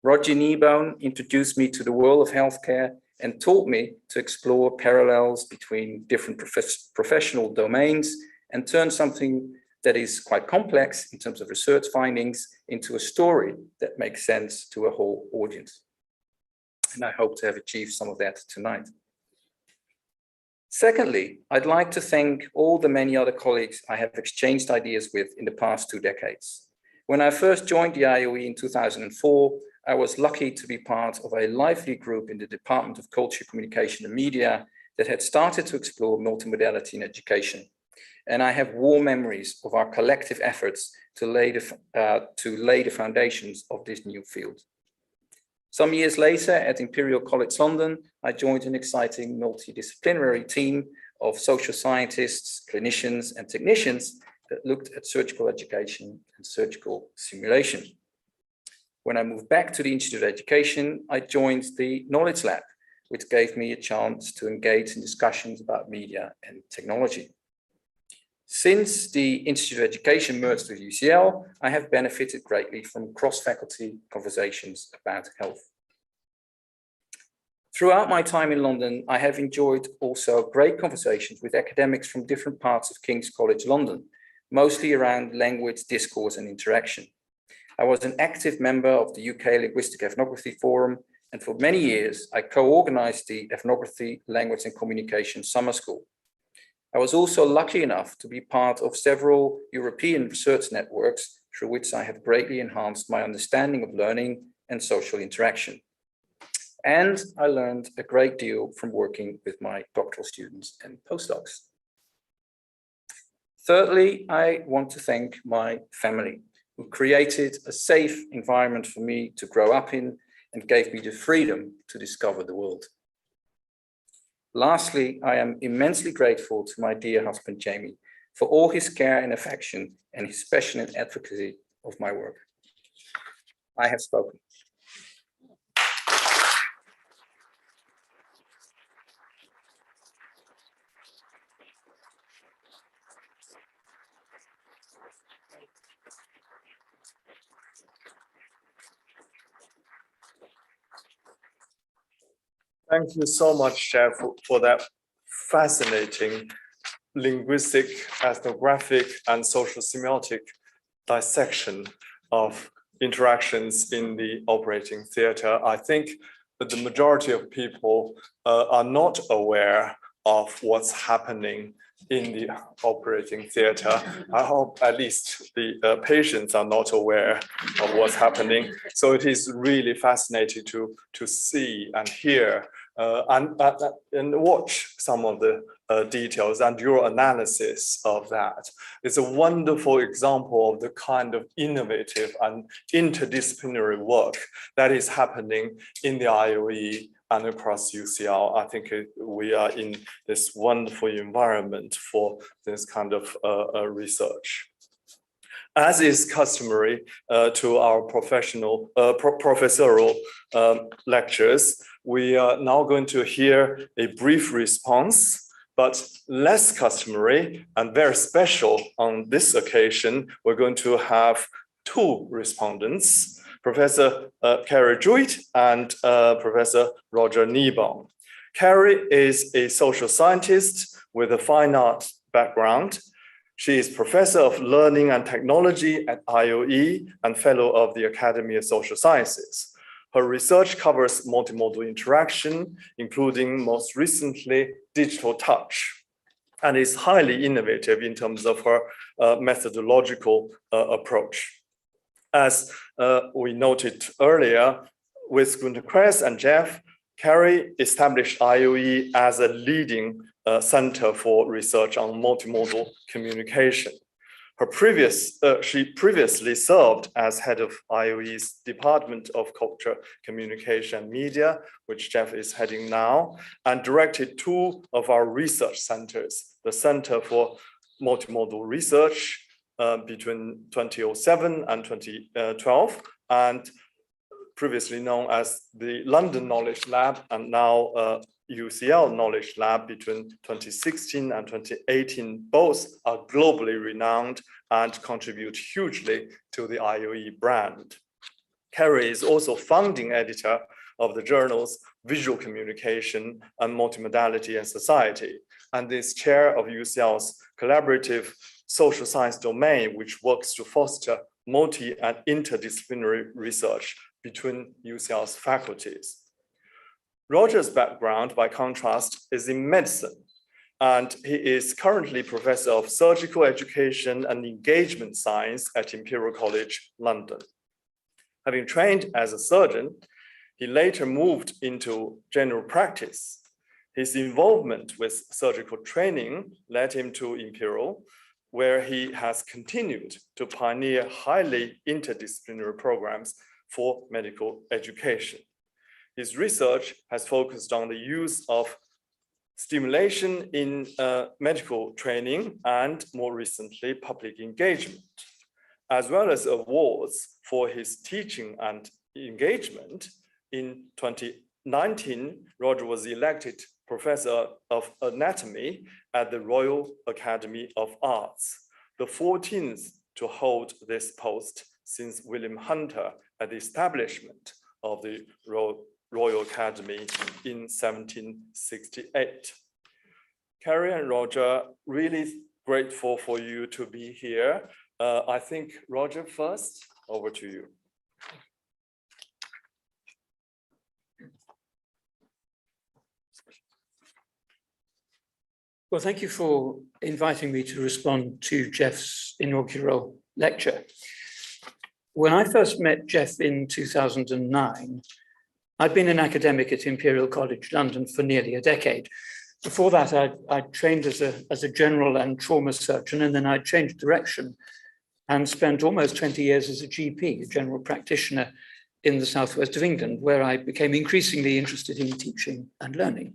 Roger Kneebone introduced me to the world of healthcare and taught me to explore parallels between different professional domains and turn something that is quite complex in terms of research findings into a story that makes sense to a whole audience. And I hope to have achieved some of that tonight. Secondly, I'd like to thank all the many other colleagues I have exchanged ideas with in the past 2 decades. When I first joined the IOE in 2004, I was lucky to be part of a lively group in the Department of Culture, Communication and Media that had started to explore multimodality in education. And I have warm memories of our collective efforts to lay the foundations of this new field. Some years later at Imperial College London, I joined an exciting multidisciplinary team of social scientists, clinicians, and technicians that looked at surgical education and surgical simulation. When I moved back to the Institute of Education, I joined the Knowledge Lab, which gave me a chance to engage in discussions about media and technology. Since the Institute of Education merged with UCL, I have benefited greatly from cross-faculty conversations about health. Throughout my time in London, I have enjoyed also great conversations with academics from different parts of King's College London, mostly around language, discourse, and interaction. I was an active member of the UK Linguistic Ethnography Forum, and for many years, I co-organized the Ethnography, Language and Communication Summer School. I was also lucky enough to be part of several European research networks through which I have greatly enhanced my understanding of learning and social interaction. And I learned a great deal from working with my doctoral students and postdocs. Thirdly, I want to thank my family, who created a safe environment for me to grow up in and gave me the freedom to discover the world. Lastly, I am immensely grateful to my dear husband, Jamie, for all his care and affection and his passionate advocacy of my work. I have spoken. Thank you so much, Jeff, for that fascinating linguistic, ethnographic, and social semiotic dissection of interactions in the operating theater. I think that the majority of people are not aware of what's happening in the operating theater. I hope at least the patients are not aware of what's happening. So it is really fascinating to see and hear and watch some of the details and your analysis of that. It's a wonderful example of the kind of innovative and interdisciplinary work that is happening in the IOE and across UCL. I think we are in this wonderful environment for this kind of research. As is customary to our professorial lectures, we are now going to hear a brief response, but less customary and very special on this occasion. We're going to have two respondents, Professor Kerry Jewett and Professor Roger Kneebone. Kerry is a social scientist with a fine art background. She is Professor of Learning and Technology at IOE and Fellow of the Academy of Social Sciences. Her research covers multimodal interaction, including most recently digital touch. and is highly innovative in terms of her methodological approach. As we noted earlier, with Gunter Kress and Jeff, Carrie established IOE as a leading center for research on multimodal communication. She previously served as head of IOE's Department of Culture, Communication, and Media, which Jeff is heading now, and directed two of our research centers, the Center for Multimodal Research between 2007 and 2012, and previously known as the London Knowledge Lab, and now UCL Knowledge Lab between 2016 and 2018. Both are globally renowned and contribute hugely to the IOE brand. Carrie is also founding editor of the journals Visual Communication and Multi-Modality and Society, and is chair of UCL's collaborative social science domain, which works to foster multi- and interdisciplinary research between UCL's faculties. Roger's background, by contrast, is in medicine, and he is currently Professor of Surgical Education and Engagement Science at Imperial College London. Having trained as a surgeon, he later moved into general practice. His involvement with surgical training led him to Imperial, where he has continued to pioneer highly interdisciplinary programs for medical education. His research has focused on the use of stimulation in medical training and, more recently, public engagement, as well as awards for his teaching and engagement. In 2019, Roger was elected Professor of Anatomy at the Royal Academy of Arts, the 14th to hold this post since William Hunter at the establishment of the Royal Academy in 1768. Carrie and Roger, really grateful for you to be here. I think Roger first, over to you. Well, thank you for inviting me to respond to Jeff's inaugural lecture. When I first met Jeff in 2009, I'd been an academic at Imperial College London for nearly a decade. Before that, I'd trained as a general and trauma surgeon, and then I changed direction and spent almost 20 years as a GP, a general practitioner in the southwest of England, where I became increasingly interested in teaching and learning.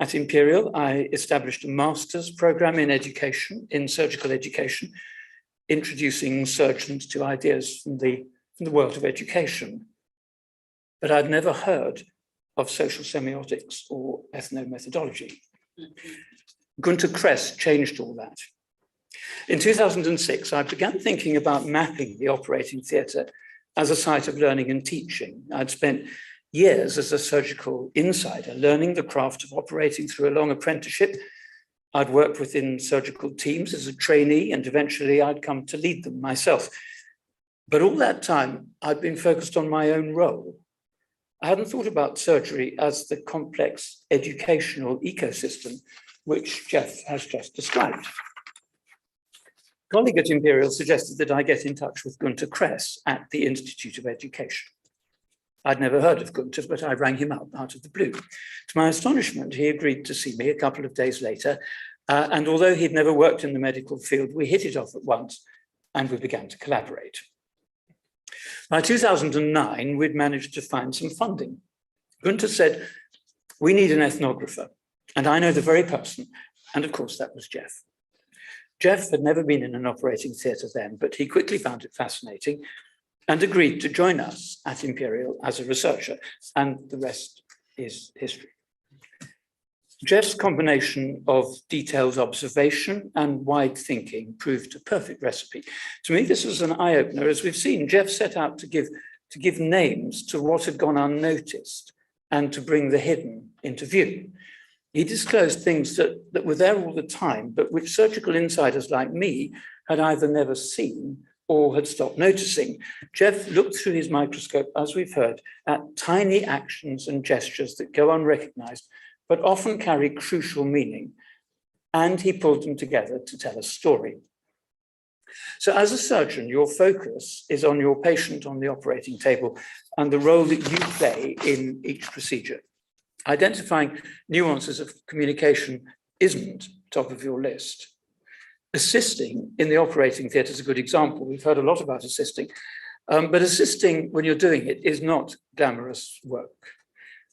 At Imperial, I established a master's program in education, in surgical education, introducing surgeons to ideas from the world of education. But I'd never heard of social semiotics or ethnomethodology. Gunter Kress changed all that. In 2006, I began thinking about mapping the operating theatre as a site of learning and teaching. I'd spent years as a surgical insider, learning the craft of operating through a long apprenticeship. I'd worked within surgical teams as a trainee, and eventually I'd come to lead them myself. But all that time, I'd been focused on my own role. I hadn't thought about surgery as the complex educational ecosystem which Jeff has just described. A colleague at Imperial suggested that I get in touch with Gunter Kress at the Institute of Education. I'd never heard of Gunter, but I rang him up out of the blue. To my astonishment, he agreed to see me a couple of days later, and although he'd never worked in the medical field, we hit it off at once, and we began to collaborate. By 2009, we'd managed to find some funding. Gunter said, "We need an ethnographer," and I know the very person, and of course that was Jeff. Jeff had never been in an operating theatre then, but he quickly found it fascinating and agreed to join us at Imperial as a researcher, and the rest is history. Jeff's combination of detailed observation and wide thinking proved a perfect recipe. To me, this was an eye-opener. As we've seen, Jeff set out to give names to what had gone unnoticed and to bring the hidden into view. He disclosed things that were there all the time, but which surgical insiders like me had either never seen or had stopped noticing. Jeff looked through his microscope, as we've heard, at tiny actions and gestures that go unrecognized, but often carry crucial meaning. and he pulled them together to tell a story. So as a surgeon, your focus is on your patient on the operating table and the role that you play in each procedure. Identifying nuances of communication isn't top of your list. Assisting in the operating theatre is a good example. We've heard a lot about assisting, but assisting when you're doing it is not glamorous work.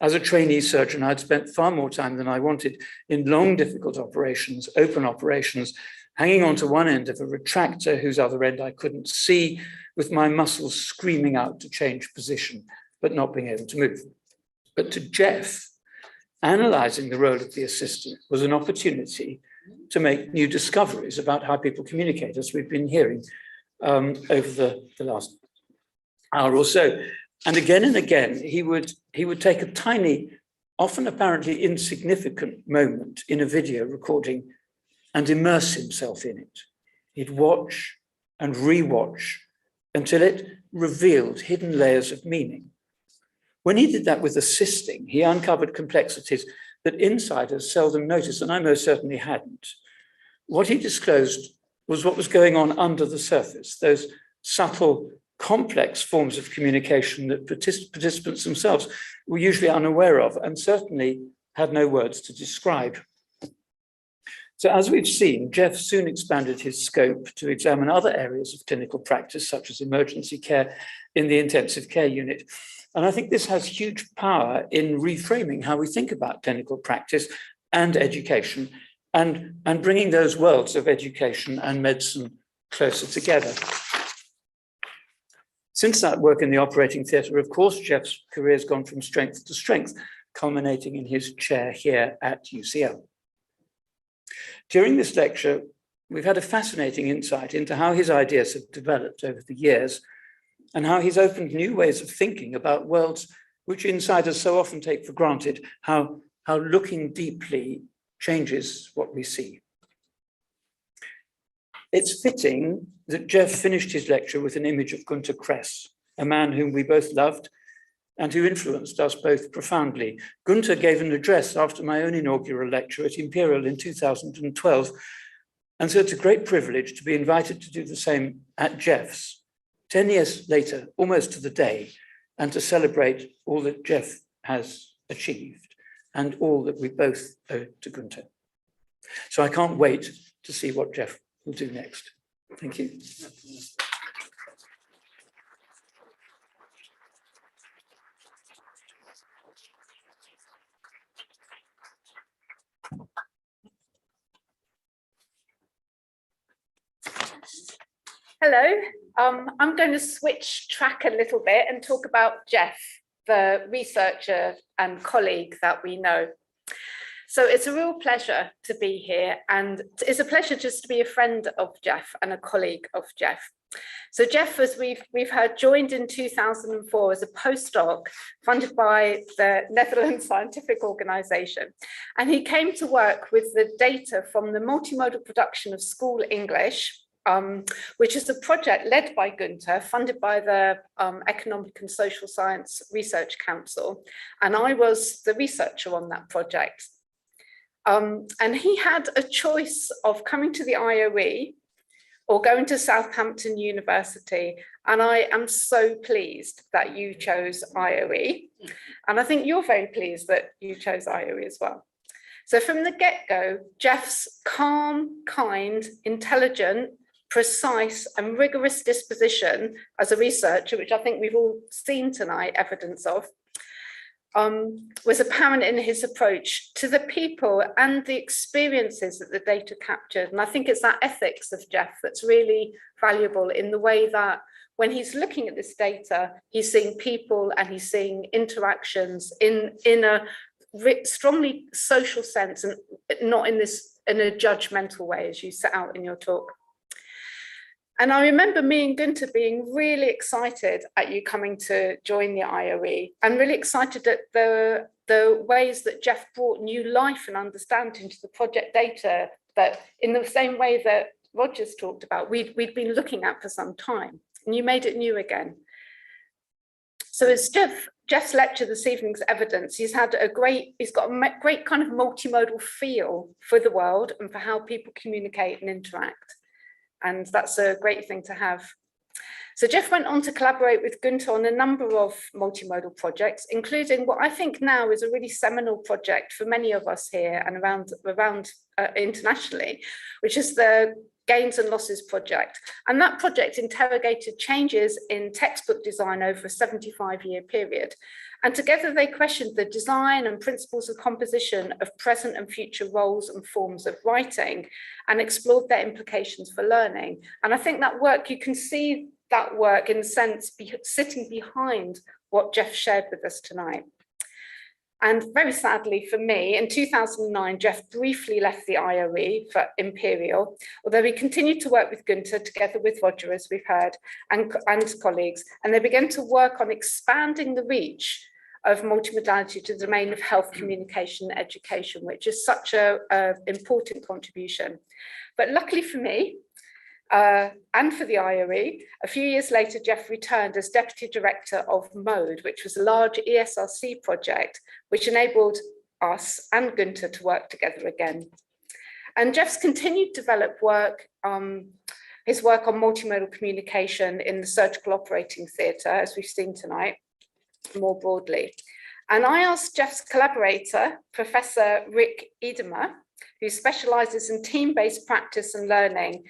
As a trainee surgeon, I'd spent far more time than I wanted in long, difficult operations, open operations, hanging onto one end of a retractor whose other end I couldn't see, with my muscles screaming out to change position, but not being able to move. But to Jeff, analysing the role of the assistant was an opportunity to make new discoveries about how people communicate, as we've been hearing over the last hour or so. And again, he would take a tiny, often apparently insignificant moment in a video recording and immerse himself in it. He'd watch and rewatch until it revealed hidden layers of meaning. When he did that with assisting, he uncovered complexities that insiders seldom notice, and I most certainly hadn't. What he disclosed was what was going on under the surface, those subtle, complex forms of communication that participants themselves were usually unaware of and certainly had no words to describe. So as we've seen, Jeff soon expanded his scope to examine other areas of clinical practice, such as emergency care in the intensive care unit. And I think this has huge power in reframing how we think about clinical practice and education and bringing those worlds of education and medicine closer together. Since that work in the operating theatre, of course, Jeff's career has gone from strength to strength, culminating in his chair here at UCL. During this lecture, we've had a fascinating insight into how his ideas have developed over the years and how he's opened new ways of thinking about worlds which insiders so often take for granted, how looking deeply changes what we see. It's fitting that Jeff finished his lecture with an image of Günter Kress, a man whom we both loved and who influenced us both profoundly. Günter gave an address after my own inaugural lecture at Imperial in 2012, and so it's a great privilege to be invited to do the same at Jeff's, 10 years later, almost to the day, and to celebrate all that Jeff has achieved and all that we both owe to Günter. So I can't wait to see what Jeff will do next. Thank you. Hello, I'm going to switch track a little bit and talk about Jeff, the researcher and colleague that we know. So it's a real pleasure to be here, and it's a pleasure just to be a friend of Jeff and a colleague of Jeff. So Jeff, as we've heard, joined in 2004 as a postdoc funded by the Netherlands Scientific Organization. And he came to work with the data from the multimodal production of school English, which is a project led by Günter, funded by the Economic and Social Science Research Council. And I was the researcher on that project. And he had a choice of coming to the IOE or going to Southampton University. And I am so pleased that you chose IOE. And I think you're very pleased that you chose IOE as well. So from the get-go, Jeff's calm, kind, intelligent, precise and rigorous disposition as a researcher, which I think we've all seen tonight evidence of, was apparent in his approach to the people and the experiences that the data captured. And I think it's that ethics of Jeff that's really valuable in the way that when he's looking at this data, he's seeing people and he's seeing interactions in a strongly social sense and not in a judgmental way, as you set out in your talk. And I remember me and Günter being really excited at you coming to join the IOE and really excited at the ways that Jeff brought new life and understanding to the project data that in the same way that Roger's talked about, we'd been looking at for some time, and you made it new again. So as Jeff Jeff's lecture this evening's evidence, he's got a great kind of multimodal feel for the world and for how people communicate and interact. And that's a great thing to have. So Jeff went on to collaborate with Günther on a number of multimodal projects, including what I think now is a really seminal project for many of us here and around internationally, which is the Gains and Losses project. And that project interrogated changes in textbook design over a 75-year period. And together they questioned the design and principles of composition of present and future roles and forms of writing and explored their implications for learning. And I think that work, you can see that work in a sense sitting behind what Jeff shared with us tonight. And very sadly for me, in 2009, Jeff briefly left the IOE for Imperial, although he continued to work with Günther together with Roger, as we've heard, and colleagues, and they began to work on expanding the reach of multimodality to the domain of health communication and education, which is such an important contribution. But luckily for me, and for the IOE, a few years later, Jeff returned as Deputy Director of MODE, which was a large ESRC project, which enabled us and Günther to work together again. And Jeff's continued to develop work, his work on multimodal communication in the surgical operating theatre, as we've seen tonight, more broadly. And I asked Jeff's collaborator, Professor Rick Edemer, who specialises in team-based practice and learning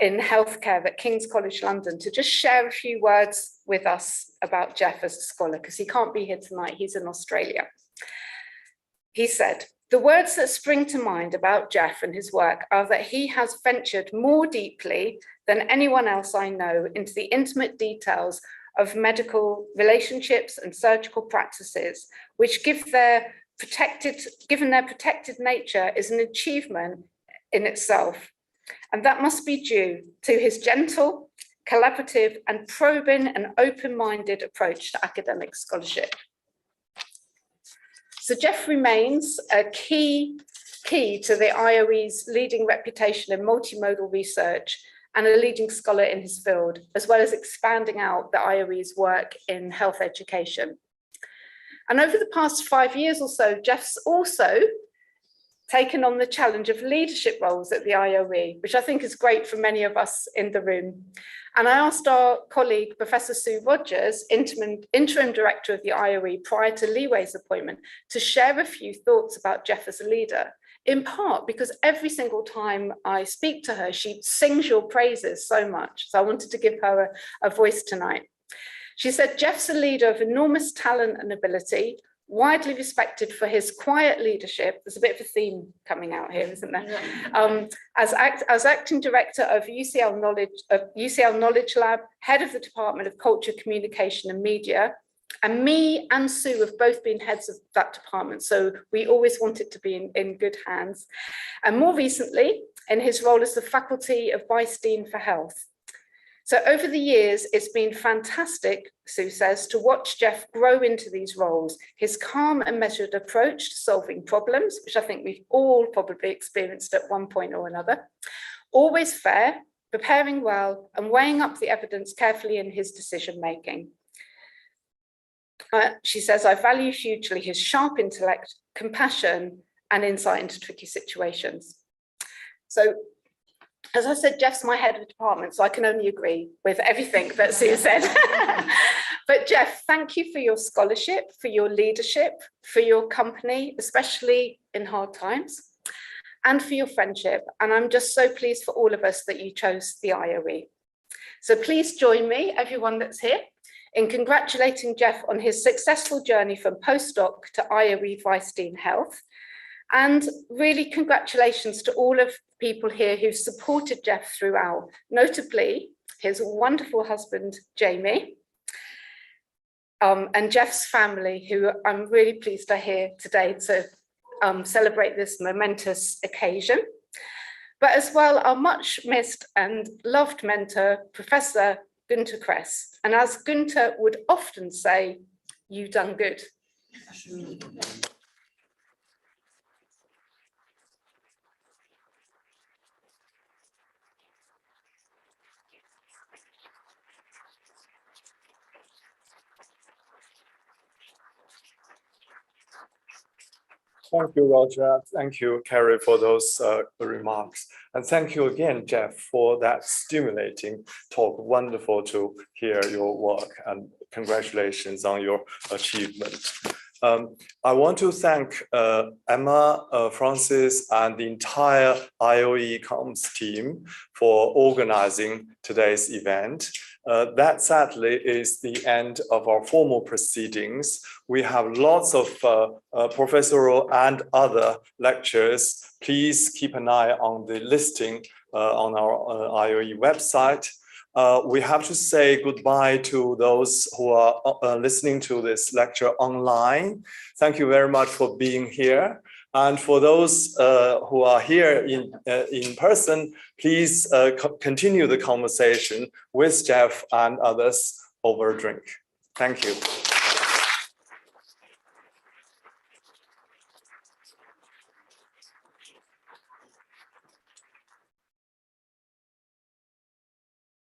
in healthcare at King's College London, to just share a few words with us about Jeff as a scholar, because he can't be here tonight, he's in Australia. He said, "The words that spring to mind about Jeff and his work are that he has ventured more deeply than anyone else I know into the intimate details of medical relationships and surgical practices, which given their protected nature is an achievement in itself. And that must be due to his gentle, collaborative, and probing and open-minded approach to academic scholarship." So Jeff remains a key to the IOE's leading reputation in multimodal research and a leading scholar in his field, as well as expanding out the IOE's work in health education. And over the past 5 years or so, Jeff's also taken on the challenge of leadership roles at the IOE, which I think is great for many of us in the room. And I asked our colleague, Professor Sue Rogers, interim director of the IOE prior to Li Wei's appointment, to share a few thoughts about Jeff as a leader, in part because every single time I speak to her, she sings your praises so much. So I wanted to give her a voice tonight. She said, "Jeff's a leader of enormous talent and ability, widely respected for his quiet leadership." There's a bit of a theme coming out here, isn't there? Yeah. As acting director of UCL Knowledge Lab, head of the Department of Culture, Communication and Media, and me and Sue have both been heads of that department, so we always want it to be in good hands. And more recently, in his role as the faculty of Vice Dean for Health. So over the years, it's been fantastic, Sue says, to watch Jeff grow into these roles. His calm and measured approach to solving problems, which I think we've all probably experienced at one point or another, always fair, preparing well, and weighing up the evidence carefully in his decision-making. She says, "I value hugely his sharp intellect, compassion, and insight into tricky situations." So, as I said, Jeff's my head of department, so I can only agree with everything that Sue said. But Jeff, thank you for your scholarship, for your leadership, for your company, especially in hard times, and for your friendship. And I'm just so pleased for all of us that you chose the IOE. So please join me, everyone that's here, in congratulating Jeff on his successful journey from postdoc to IOE Vice Dean Health. And really congratulations to all of the people here who've supported Jeff throughout, notably his wonderful husband, Jamie, and Jeff's family, who I'm really pleased are here today to celebrate this momentous occasion. But as well, our much missed and loved mentor, Professor Günther Kress. And as Günther would often say, "You done good." Thank you, Roger. Thank you, Carrie, for those remarks. And thank you again, Jeff, for that stimulating talk. Wonderful to hear your work, and congratulations on your achievement. I want to thank Emma, Francis, and the entire IOE comms team for organizing today's event. That sadly is the end of our formal proceedings. We have lots of professorial and other lectures. Please keep an eye on the listing on our IOE website. We have to say goodbye to those who are listening to this lecture online. Thank you very much for being here. And for those who are here in person, please continue the conversation with Jeff and others over a drink. Thank you.